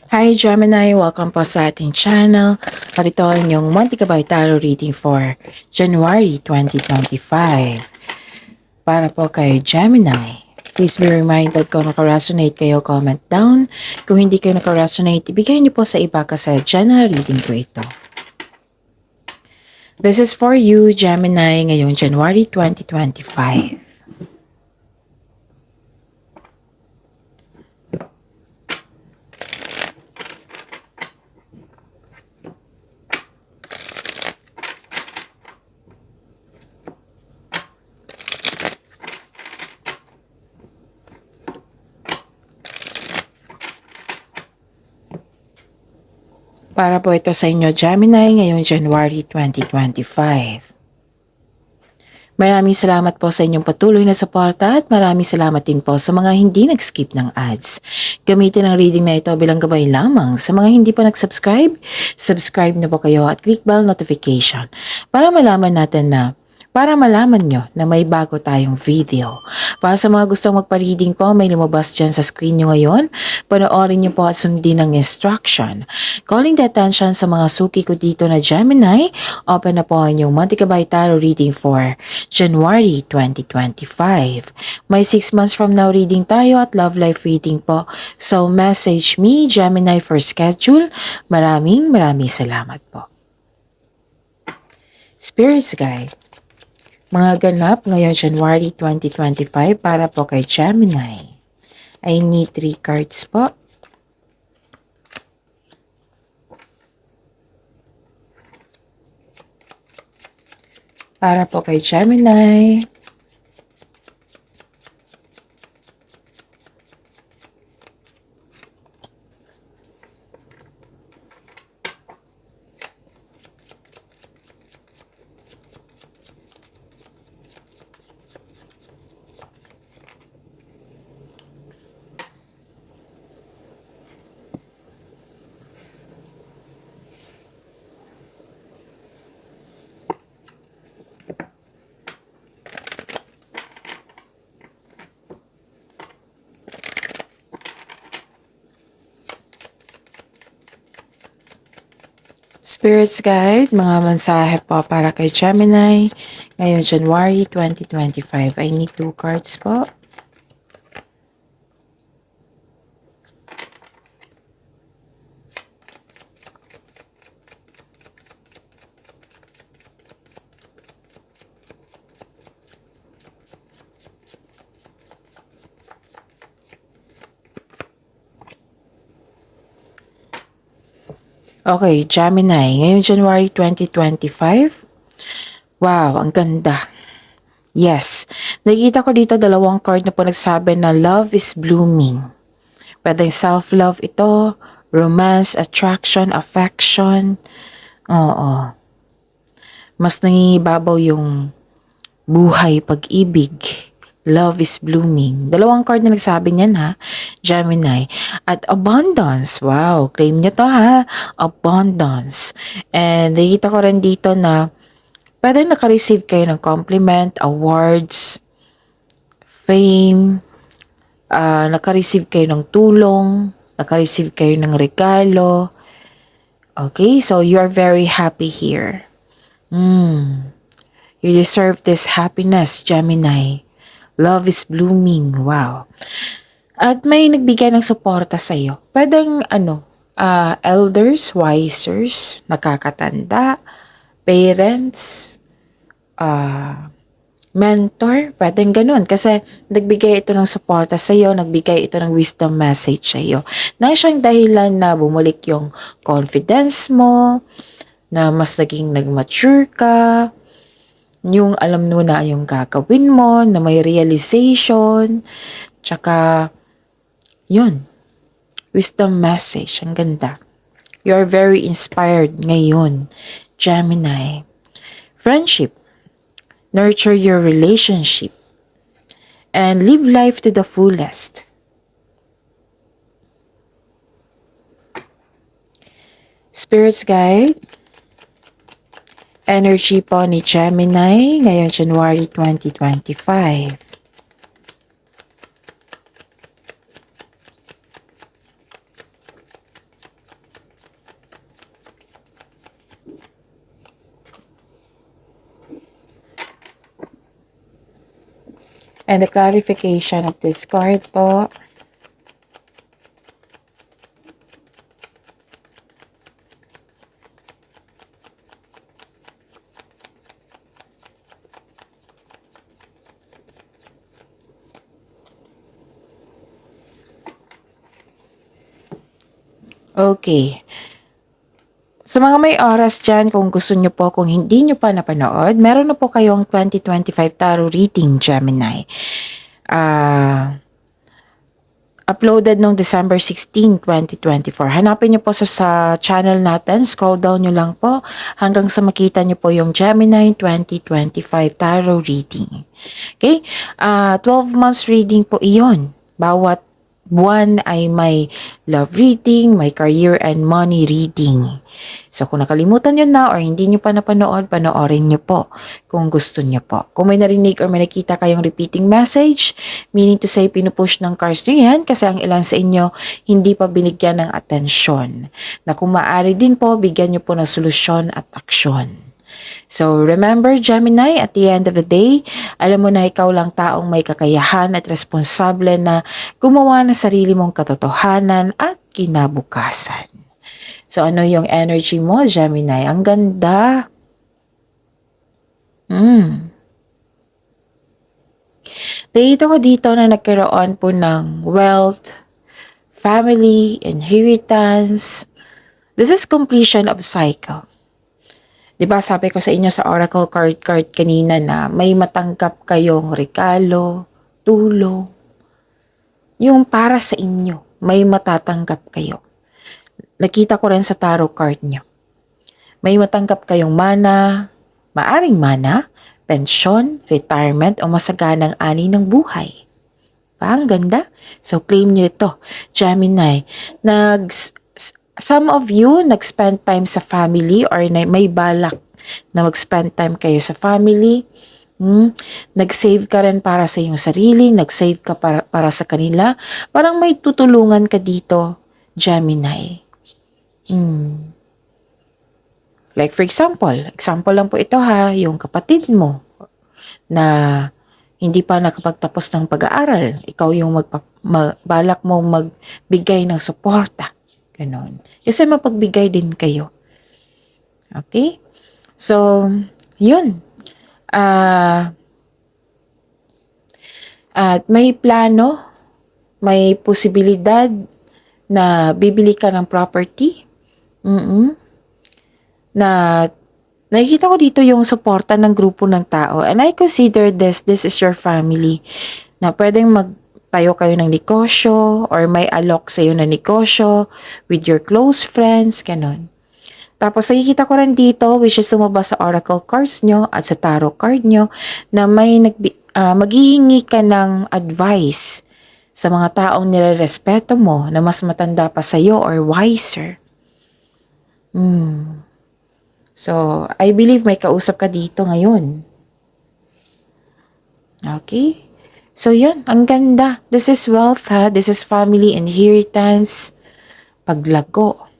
Hi Gemini! Welcome po sa ating channel. Ito ang inyong Monte Cabay Tarot reading for January 2025. Para po kay Gemini. Please be reminded kung naka-resonate kayo, comment down. Kung hindi kayo naka-resonate, ibigay niyo po sa iba kasi general reading ko ito. This is for you, Gemini, ngayong January 2025. Para po ito sa inyo, Gemini, ngayong January 2025. Maraming salamat po sa inyong patuloy na suporta at maraming salamat din po sa mga hindi nag-skip ng ads. Gamitin ang reading na ito bilang gabay lamang sa mga hindi pa nag-subscribe. Subscribe na po kayo at click bell notification para malaman nyo na may bago tayong video. Para sa mga gustong magpa-reading po, may lumabas dyan sa screen nyo ngayon. Panoorin nyo po at sundin ang instruction. Calling the attention sa mga suki ko dito na Gemini, open na po ang inyong Monte Cabay Tarot reading for January 2025. May 6 months from now reading tayo at love life reading po. So message me, Gemini, for schedule. Maraming salamat po. Spirits Guide. Mga ganap ngayong January 2025 para po kay Gemini. I need 3 cards po. Para po kay Gemini. Spirits Guide, mga mensahe po para kay Gemini ngayong January 2025. I need 2 cards po. Okay, Gemini, ngayong January 2025. Wow, ang ganda. Yes, nakikita ko dito 2 card na po nagsabi na love is blooming. Pwedeng self-love ito, romance, attraction, affection. Oo. Mas nangingibabaw yung buhay, pag-ibig. Love is blooming. 2 card na nagsabi niyan ha, Gemini. At abundance. Wow, claim niyo to ha. Abundance. And nakita ko rin dito na pwede naka-receive kayo ng compliment, awards, fame, naka-receive kayo ng tulong, naka-receive kayo ng regalo. Okay, so you are very happy here. You deserve this happiness, Gemini. Love is blooming. Wow. At may nagbigay ng suporta sa iyo. Pwedeng elders, wisers, nakakatanda, parents, mentor, pwedeng ganun. Kasi nagbigay ito ng suporta sa iyo, nagbigay ito ng wisdom message sa iyo. Nang siyang dahilan na bumalik yung confidence mo, na mas naging nag-mature ka, yung alam mo na yung gagawin mo, na may realization, tsaka, yun, wisdom message, ang ganda. You are very inspired ngayon, Gemini. Friendship, nurture your relationship, and live life to the fullest. Spirits Guide, energy po ni Gemini ngayong January 2025. And the clarification of this card po. Okay. Sa mga may oras dyan, kung gusto nyo po, kung hindi nyo pa napanood, meron na po kayong 2025 Tarot Reading, Gemini. Uploaded noong December 16, 2024. Hanapin nyo po sa channel natin. Scroll down nyo lang po hanggang sa makita nyo po yung Gemini 2025 Tarot Reading. Okay? 12 months reading po iyon. Bawat buwan ay may love reading, may career and money reading. So kung nakalimutan nyo na or hindi nyo pa napanood, panoorin nyo po kung gusto nyo po. Kung may narinig or may nakita kayong repeating message, meaning to say pinupush ng cards nyo yan kasi ang ilan sa inyo hindi pa binigyan ng atensyon. Na kung maaari din po, bigyan nyo po ng solusyon at aksyon. So, remember Gemini, at the end of the day, alam mo na ikaw lang taong may kakayahan at responsable na gumawa ng sarili mong katotohanan at kinabukasan. So, ano yung energy mo, Gemini? Ang ganda. Dito ko dito na nagkaroon po ng wealth, family, inheritance. This is completion of cycle. Diba sabi ko sa inyo sa oracle card kanina na may matanggap kayong regalo, tulong. Yung para sa inyo, may matatanggap kayo. Nakita ko rin sa tarot card nyo. May matanggap kayong mana, maaring mana, pensyon, retirement o masaganang ani ng buhay. Ang ganda. So claim nyo ito, Gemini. Some of you nag-spend time sa family or may balak na mag-spend time kayo sa family. Nag-save ka rin para sa iyong sarili, nag-save ka para sa kanila. Parang may tutulungan ka dito, Gemini. Like for example lang po ito ha, yung kapatid mo na hindi pa nakapagtapos ng pag-aaral, ikaw yung balak mo magbigay ng suporta. Ganon. Kasi mapagbigay din kayo. Okay? So, yun. At may plano, may posibilidad na bibili ka ng property. Na nakikita ko dito yung suporta ng grupo ng tao. And I consider this is your family. Na pwedeng tayo kayo ng negosyo or may alok sa iyo na negosyo with your close friends, ganon. Tapos nakikita ko rin dito, which is lumabas sa oracle cards nyo at sa tarot card nyo, na may maghihingi ka ng advice sa mga taong nirerespeto mo na mas matanda pa sa iyo or wiser. So, I believe may kausap ka dito ngayon. Okay? So, yun. Ang ganda. This is wealth, ha? This is family inheritance. Paglago.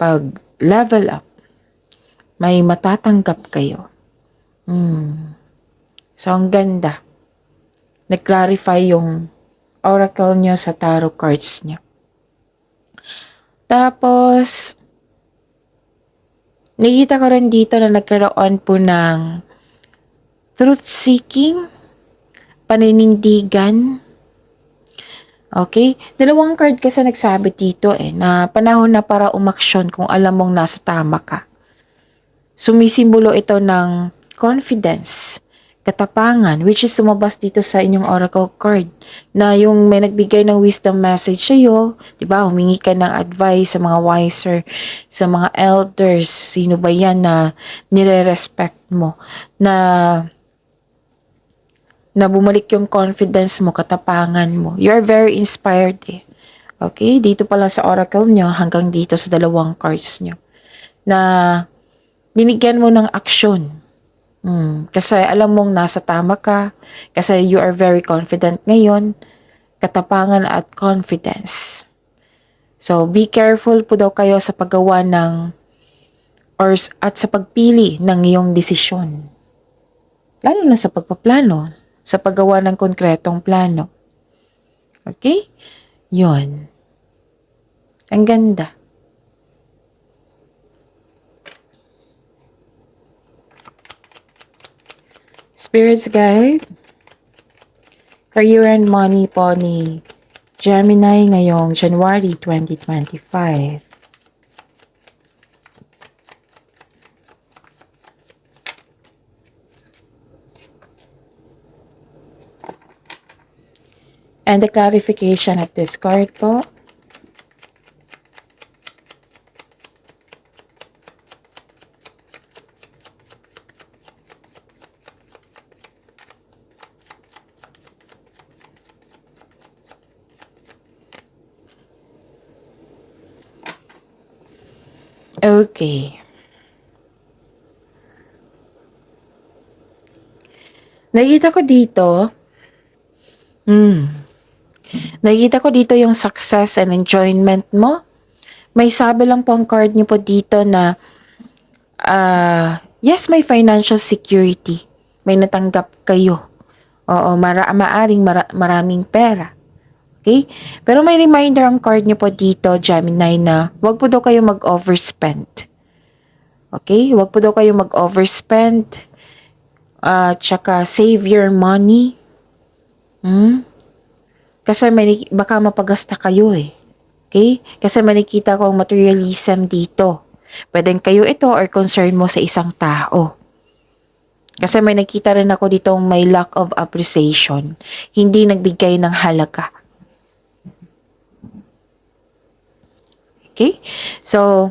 Pag-level up. May matatanggap kayo. So, ang ganda. Nag-clarify yung oracle nyo sa tarot cards nyo. Tapos, nakita ko rin dito na nagkaroon po ng truth-seeking, paninindigan. Okay? Dalawang card kasi nagsabi dito na panahon na para umaksyon kung alam mong nasa tama ka. Sumisimbolo ito ng confidence, katapangan, which is lumabas dito sa inyong oracle card, na yung may nagbigay ng wisdom message sa'yo, diba, humingi ka ng advice sa mga wiser, sa mga elders, sino ba yan na nire-respect mo, na bumalik yung confidence mo, katapangan mo. You're very inspired Okay, dito pa lang sa oracle nyo, hanggang dito sa dalawang cards nyo, na binigyan mo ng aksyon. Kasi alam mong nasa tama ka, kasi you are very confident ngayon, katapangan at confidence. So, be careful po daw kayo sa paggawa at sa pagpili ng iyong desisyon. Lalo na sa pagpaplano, sa paggawa ng konkretong plano. Okay? Yun. Ang ganda. Spirits guide, career and money po ni Gemini ngayong January 2025. And the clarification of this card po. Okay. Nakita ko dito, nakita ko dito yung success and enjoyment mo. May sabi lang po ang card niyo po dito na, yes, may financial security. May natanggap kayo. Oo, maraming pera. Okay? Pero may reminder ang card niyo po dito, Gemini, na wag po daw kayo mag-overspend. Okay? Wag po daw kayo mag-overspend. Tsaka save your money. Kasi baka mapagasta kayo eh. Okay? Kasi makikita ko ang materialism dito. Pwedeng kayo ito or concern mo sa isang tao. Kasi may nakita rin ako ditong may lack of appreciation. Hindi nagbigay ng halaga. Okay? So,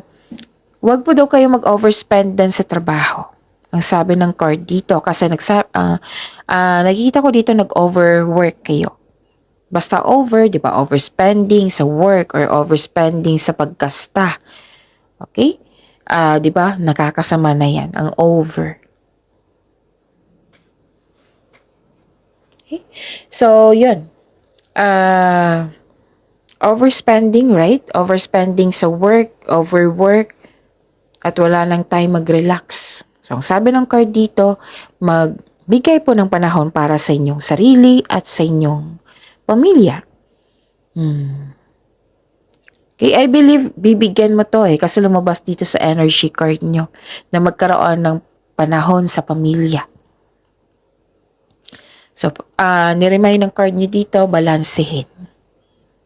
wag po daw kayo mag-overspend din sa trabaho. Ang sabi ng card dito. Kasi nakikita ko dito nag-overwork kayo. Basta over, di ba? Overspending sa work or overspending sa paggasta. Okay? Di ba? Nakakasama na yan. Ang over. Okay? So, yun. Overspending, right? Overspending sa work, overwork, at wala lang time mag-relax. So, ang sabi ng card dito, magbigay po ng panahon para sa inyong sarili at sa inyong pamilya. Okay, I believe bibigyan mo to kasi lumabas dito sa energy card nyo na magkaroon ng panahon sa pamilya. So, niremind ng card nyo dito, balansehin.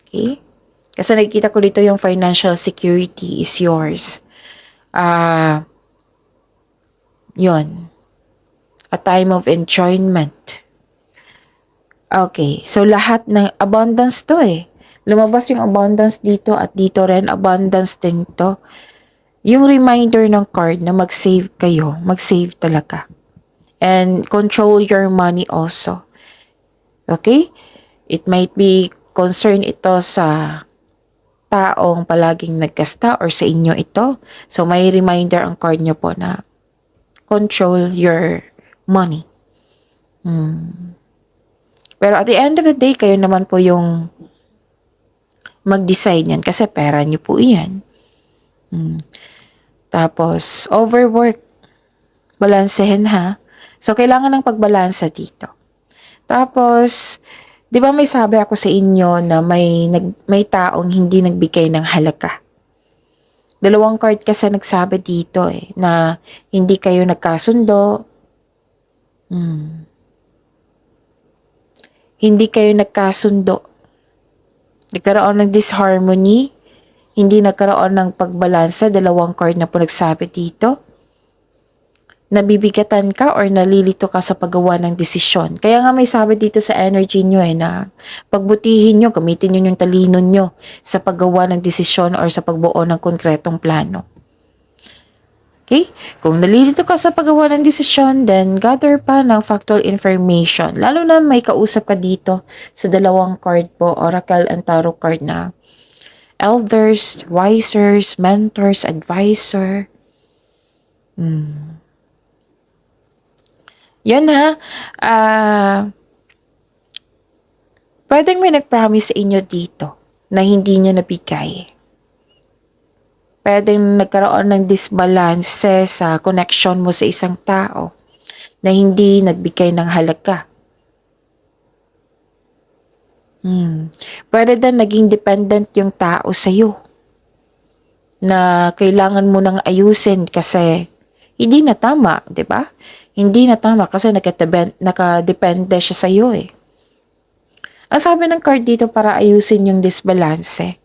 Okay? Kasi nakikita ko dito yung financial security is yours. Yun. A time of enjoyment. Okay. So, lahat ng abundance to Lumabas yung abundance dito at dito rin abundance din to. Yung reminder ng card na mag-save kayo. Mag-save talaga. And control your money also. Okay? It might be concern ito sa taong palaging nagkasta or sa inyo ito. So, may reminder ang card nyo po na control your money. Pero at the end of the day, kayo naman po yung mag-decide yan kasi pera nyo po yan. Tapos, overwork. Balansehin ha. So, kailangan ng pagbalansa dito. Tapos, di ba may sabi ako sa inyo na may taong hindi nagbigay ng halaga. Dalawang card kasi nagsabi dito na hindi kayo nagkasundo. Hindi kayo nagkasundo. Nagkaroon ng disharmony. Hindi nagkaroon ng pagbalansa. Dalawang card na po nagsabi dito. Nabibigatan ka or nalilito ka sa paggawa ng desisyon. Kaya nga may sabi dito sa energy nyo na pagbutihin nyo, gamitin nyo yung talino nyo sa paggawa ng desisyon or sa pagbuo ng konkretong plano. Okay? Kung nalilito ka sa paggawa ng desisyon, then gather pa ng factual information. Lalo na may kausap ka dito sa dalawang card po, Oracle and Tarot card na elders, wisers, mentors, advisor. Yan ha. Pwedeng may nag-promise sa inyo dito na hindi nyo nabigay. Pwedeng nagkaroon ng disbalance sa connection mo sa isang tao na hindi nagbigay ng halaga. Pwede din naging dependent yung tao sa'yo na kailangan mo nang ayusin kasi hindi na tama, di ba? Hindi na tama kasi nakadepende siya sa'yo eh. Ang sabi ng card dito para ayusin yung disbalance.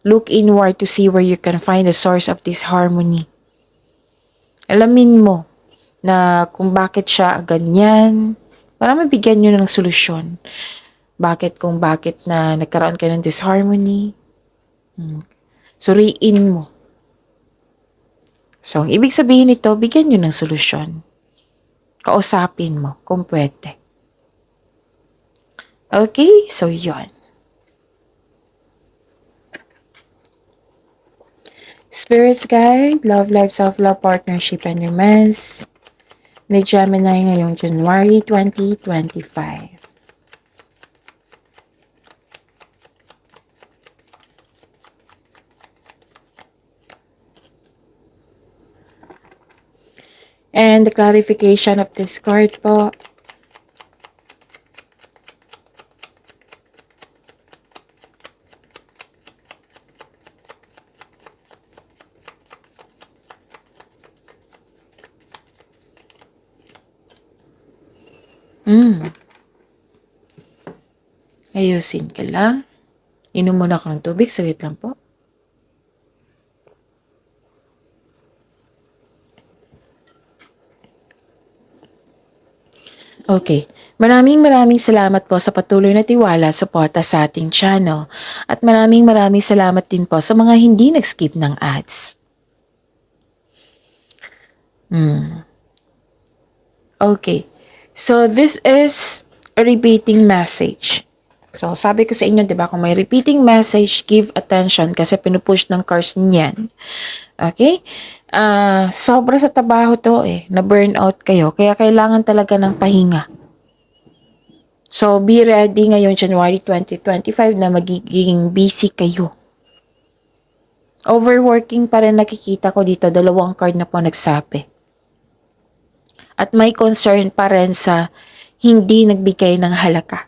Look inward to see where you can find the source of this harmony. Alamin mo na kung bakit siya ganyan, para mabigyan nyo ng solusyon. Kung bakit na nagkaroon kayo ng disharmony. Suriin mo. So, ang ibig sabihin nito, bigyan nyo ng solusyon. Kausapin mo kung pwede. Okay? So, yun. Spirits Guide, Love Life, Self-Love, Partnership, and Romance. Ni Gemini ngayong January 2025. And the clarification of this card po. Ayusin ka lang. Inom muna ako ng tubig. Salit lang po. Okay. Maraming salamat po sa patuloy na tiwala, suporta sa ating channel. At maraming salamat din po sa mga hindi nag-skip ng ads. Okay. So, this is a repeating message. So, sabi ko sa inyo, di ba, kung may repeating message, give attention kasi pinupush ng cards niyan. Okay? Sobra sa trabaho to na-burnout kayo, kaya kailangan talaga ng pahinga. So, be ready ngayong January 2025 na magiging busy kayo. Overworking pa rin nakikita ko dito, 2 card na po nagsabi. At may concern pa rin sa hindi nagbigay ng halaga.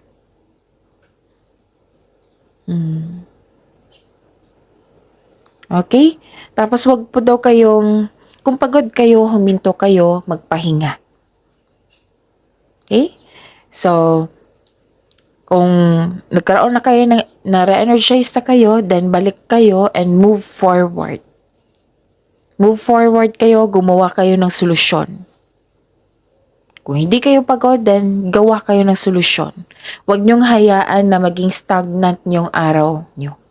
Okay? Tapos wag po daw kayong, kung pagod kayo, huminto kayo, magpahinga. Okay? So, kung nagkaroon na kayo na re-energize na kayo, then balik kayo and move forward. Move forward kayo, gumawa kayo ng solusyon. Kung hindi kayo pagod, then gawa kayo ng solusyon. Huwag niyong hayaan na maging stagnant yung araw niyo.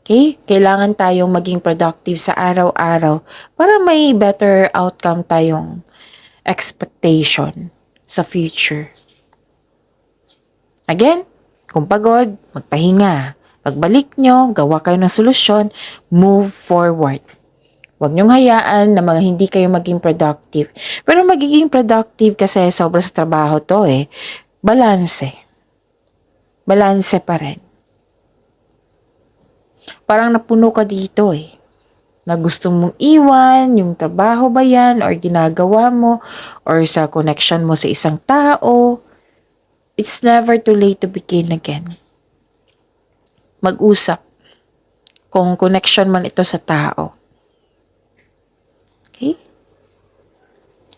Okay? Kailangan tayong maging productive sa araw-araw para may better outcome tayong expectation sa future. Again, kung pagod, magpahinga. Pagbalik nyo, gawa kayo ng solusyon, move forward. Huwag niyong hayaan na hindi kayo maging productive. Pero magiging productive kasi sobra sa trabaho to Balanse. Balanse pa rin. Parang napuno ka dito na gusto mong iwan, yung trabaho ba yan, or ginagawa mo, or sa connection mo sa isang tao. It's never too late to begin again. Mag-usap kung connection man ito sa tao. Okay?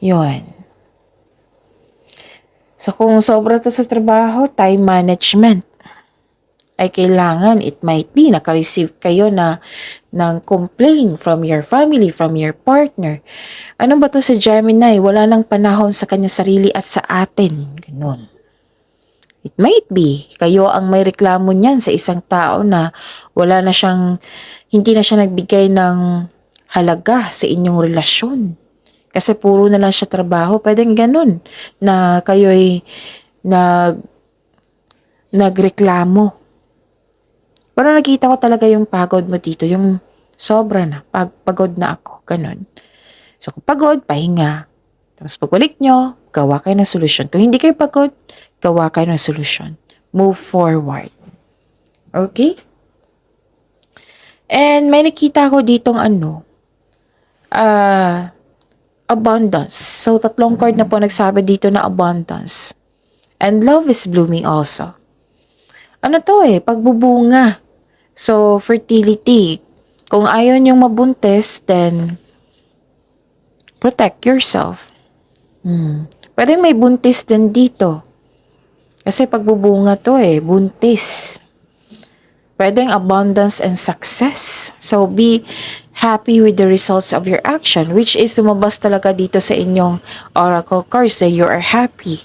Yun. So, kung sobra to sa trabaho, time management ay kailangan. It might be, naka-receive kayo ng complaint from your family, from your partner. Ano ba to sa Gemini? Wala nang panahon sa kanya sarili at sa atin. Ganun. It might be, kayo ang may reklamo niyan sa isang tao na hindi na siya nagbigay ng halaga sa inyong relasyon. Kasi puro na lang siya trabaho. Pwedeng ganun na kayo'y nagreklamo. Pero nakita ko talaga yung pagod mo dito. Yung sobra na. Pagod na ako. Ganun. So kung pagod, pahinga. Tapos pagbalik nyo, gawa kayo ng solusyon. Kung hindi kayo pagod, gawa kayo ng solusyon. Move forward. Okay? And may nakita ko ditong abundance. So, 3 card na po nagsabi dito na abundance. And love is blooming also. ano to pagbubunga. So, fertility. Kung ayaw niyong mabuntis, then protect yourself. Pwede may buntis din dito. Kasi pagbubunga to buntis. Pwedeng abundance and success. So, be happy with the results of your action, which is lumabas talaga dito sa inyong oracle cards that you are happy.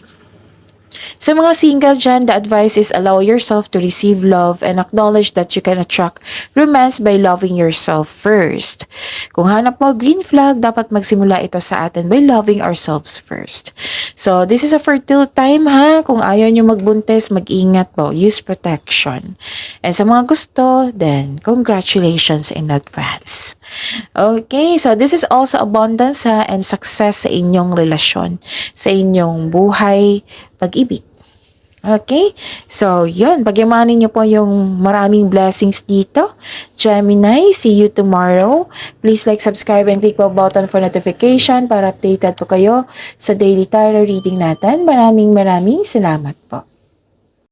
Sa mga single dyan, the advice is allow yourself to receive love and acknowledge that you can attract romance by loving yourself first. Kung hanap mo green flag, dapat magsimula ito sa atin by loving ourselves first. So, this is a fertile time ha. Kung ayaw nyo magbuntis, mag-ingat po. Use protection. And sa mga gusto, then congratulations in advance. Okay, so this is also abundance and success sa inyong relasyon, sa inyong buhay, pag-ibig. Okay? So, yun. Pagyamanin nyo po yung maraming blessings dito. Gemini, see you tomorrow. Please like, subscribe, and click the button for notification para updated po kayo sa daily tarot reading natin. Maraming salamat po.